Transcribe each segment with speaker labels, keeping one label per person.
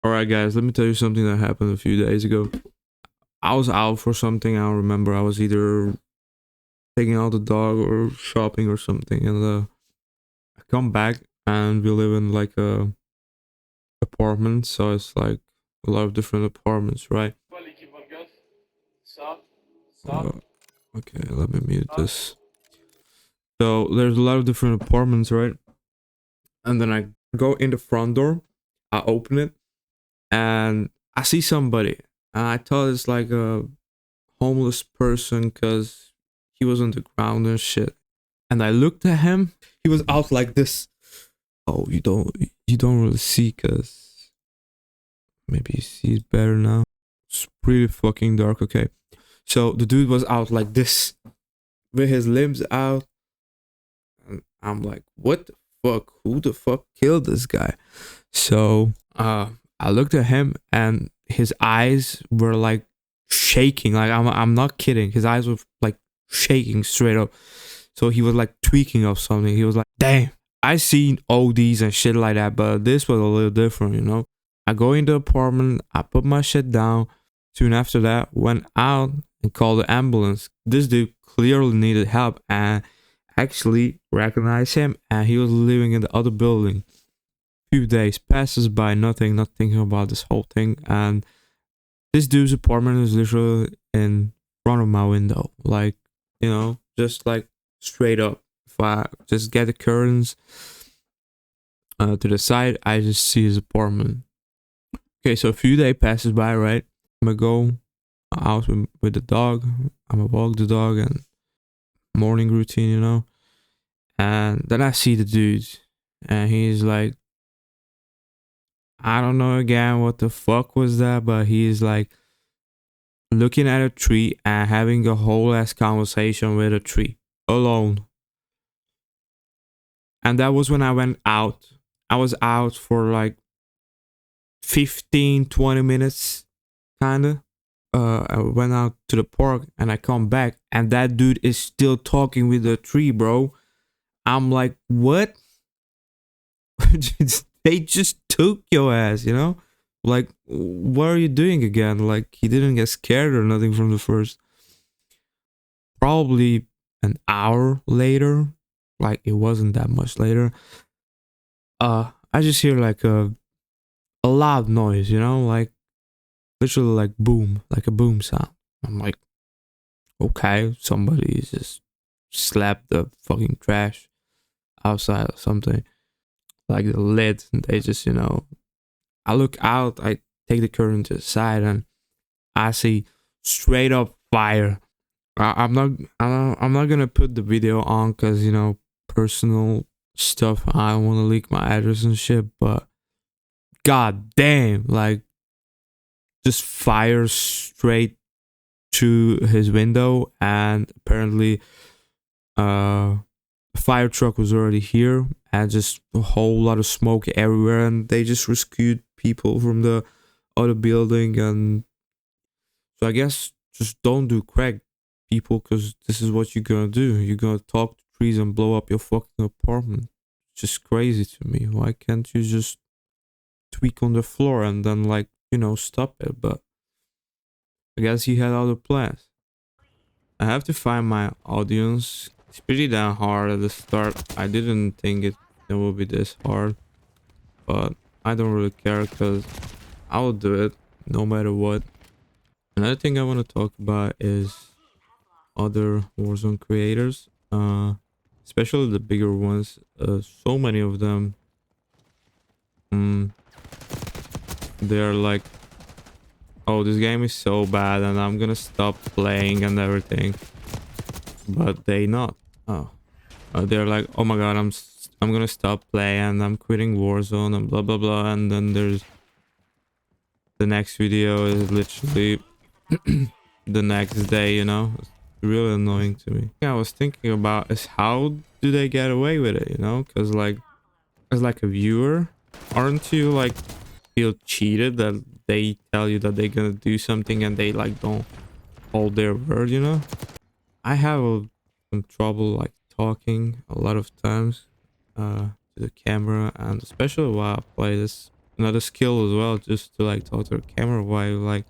Speaker 1: Alright guys, let me tell you something that happened a few days ago. I was out for something, I don't remember. I was either taking out the dog or shopping or something, and I come back and we live in like a apartment, so it's like a lot of different apartments, right? Uh, okay, let me mute this. So there's a lot of different apartments, right? And then I go in the front door, I open it, and I see somebody. And I thought it's like a homeless person because he was on the ground and shit. And I looked at him, he was out like this. Oh, you don't really see, cause maybe you see it better now. It's pretty fucking dark. Okay, so the dude was out like this with his limbs out, and I'm like, what the fuck? Who the fuck killed this guy? So I looked at him and his eyes were like shaking. Like I'm not kidding. His eyes were like shaking straight up. So he was like tweaking of something. He was like, damn, I seen ODs and shit like that, but this was a little different, you know? I go in the apartment, I put my shit down. Soon after that, went out and called the ambulance. This dude clearly needed help and actually recognized him, and he was living in the other building. Few days passes by, not thinking about this whole thing, and this dude's apartment is literally in front of my window, like, you know, just like straight up. If I just get the curtains to the side, I just see his apartment. Okay, so a few days passes by, right? I'm gonna go out with the dog. I'm gonna walk the dog and morning routine, you know. And then I see the dude, and he's like, I don't know again what the fuck was that, but he's like looking at a tree and having a whole ass conversation with a tree alone. And that was when I went out. I was out for like 15-20 minutes, kinda. I went out to the park and I come back and that dude is still talking with the tree, bro. I'm like, what? They just took your ass, you know? Like, what are you doing again? Like, he didn't get scared or nothing from the first. Probably an hour later, like it wasn't that much later. I just hear like a loud noise, you know, like literally like boom, like a boom sound. I'm like, okay, somebody just slapped the fucking trash outside or something. Like the lid, and they just, you know, I look out, I take the curtain to the side, and I see straight up fire. I'm not gonna put the video on because, you know, personal stuff. I don't want to leak my address and shit, but god damn, like just fire straight to his window, and apparently a fire truck was already here, and just a whole lot of smoke everywhere, and they just rescued people from the other building. And so I guess just don't do crack, people, because this is what you're gonna do. You're gonna talk to trees and blow up your fucking apartment. It's just crazy to me. Why can't you just tweak on the floor and then, like, you know, stop it? But I guess he had other plans. I have to find my audience. It's pretty damn hard at the start. I didn't think it would be this hard, but I don't really care because I will do it no matter what. Another thing I want to talk about is other Warzone creators, especially the bigger ones. So many of them, they're like, oh, this game is so bad and I'm gonna stop playing and everything, but they not. Oh, they're like, oh my god, I'm gonna stop playing, I'm quitting Warzone and blah blah blah. And then there's the next video is literally the next day, you know. It's really annoying to me. Yeah, I was thinking about is how do they get away with it, you know? Because like, as like a viewer, aren't you like feel cheated that they tell you that they're gonna do something and they like don't hold their word, you know? I have some trouble like talking a lot of times to the camera, and especially while I play this another skill as well, just to like talk to the camera while you like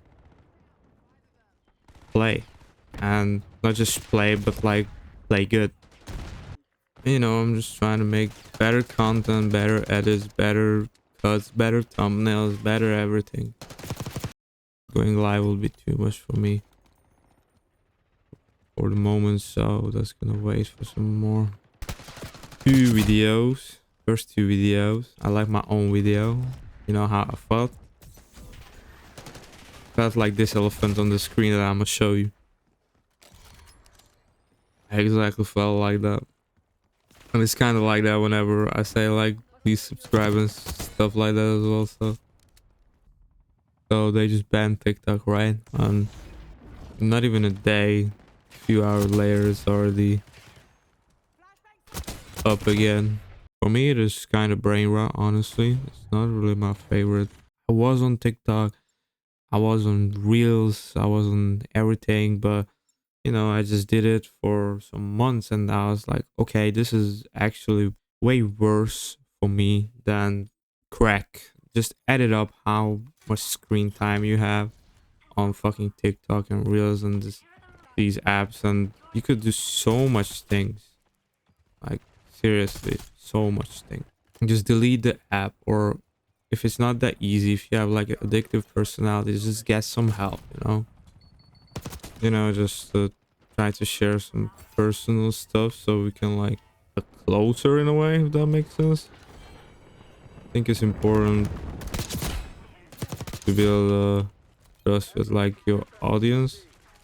Speaker 1: play, and not just play but like play good. You know, I'm just trying to make better content, better edits, better cuts, better thumbnails, better everything. Going live will be too much for me for the moment, so that's gonna wait for some more. 2 videos. First 2 videos. I like my own video. You know how I felt? Felt like this elephant on the screen that I'm gonna show you. I exactly felt like that. And it's kind of like that whenever I say like please subscribe and stuff like that as well. So they just banned TikTok, right? And not even a day, a few hours later, it's already up again. For me, it is kind of brain rot, honestly. It's not really my favorite. I was on TikTok, I was on Reels, I was on everything, but you know, I just did it for some months and I was like, okay, this is actually way worse for me than crack. Just add it up how much screen time you have on fucking TikTok and Reels and these apps, and you could do so much things. Like seriously, so much things. Just delete the app, or if it's not that easy, if you have like an addictive personality, just get some help, you know, just try to share some personal stuff so we can like get closer in a way, if that makes sense. I think it's important to build trust with like your audience.